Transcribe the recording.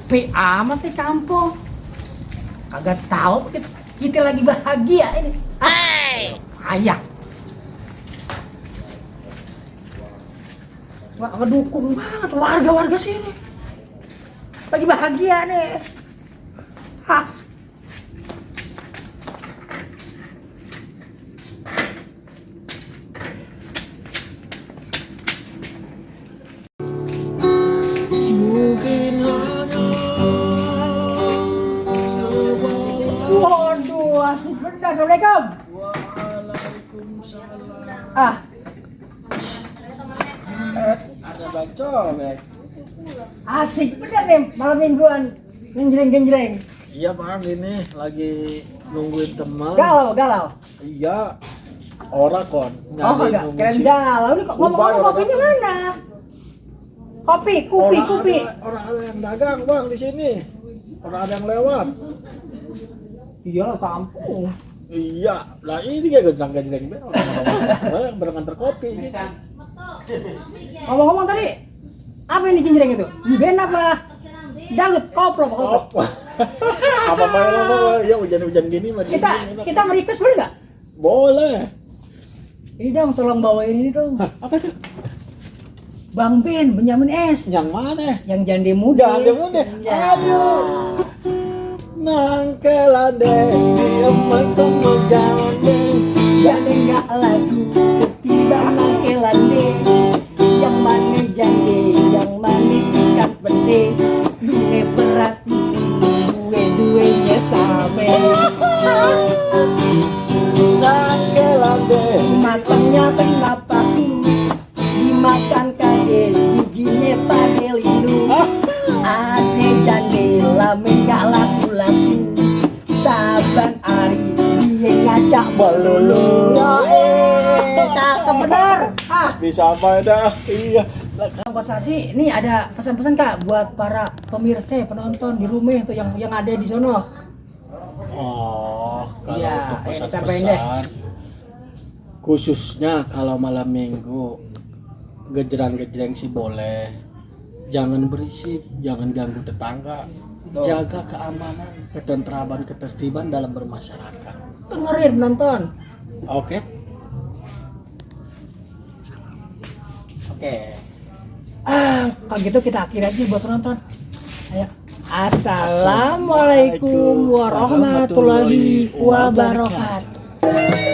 sepi amat di kampung. Kagak tahu kita lagi bahagia ini. Ayah. Wah, ngedukung banget warga-warga sini. Lagi bahagia nih. Hah. Waduh, asik bener. Assalamualaikum. Waalaikumsalam. Ada bacok. Asik bener nih malam mingguan genjreng-genjreng. Iya bang, ini lagi nungguin teman. Galau. Iya. Ora kon. Oh enggak, keren galau. Ini kok ngomong-ngomong kopinya mana? Kopi. Orang ada yang dagang bang di sini. Orang ada yang lewat. Iya, kampung. Iya, lah ini kayak genjreng-genjreng be. Orang berantar kopi ini. Ngomong-ngomong tadi, apa ini genjreng itu? Band apa? Dangdut, koplo. Apa ya hujan-hujan gini mah. Kita merequest boleh nggak? Boleh. Ini dong, tolong bawain ini dong. Hah, apa itu? Bang Ben, Benyamin S. Yang mana? Yang jande muda. Ayo. Nangkelande, diemen kemejande. Jande nggak lagu, ketimbang nangkelande. Yang mana jande, yang mana ikan pede. Duwe berarti, duwe-duwenya same. Nangkelande, Matangnya tengah paku, dimakan kade, giginya pagelindo. Ade jande, lame nggak laku-laku. Saban hari, dia ngacak bololo. Cakep bener. bisa apa dah? Iya. Kompensasi, ini ada pesan-pesan Kak buat para pemirsa, penonton di rumah tuh yang ada di sono. Oh, kalau Iya, untuk disampaikan deh. pesan-pesan, khususnya kalau malam minggu gejreng-gejreng sih boleh. Jangan berisik, jangan ganggu tetangga. Jaga keamanan, ketentraman, ketertiban dalam bermasyarakat. Dengerin penonton. Oke. Kalau gitu kita akhir aja buat penonton. Ayo. Assalamualaikum warahmatullahi wabarakatuh.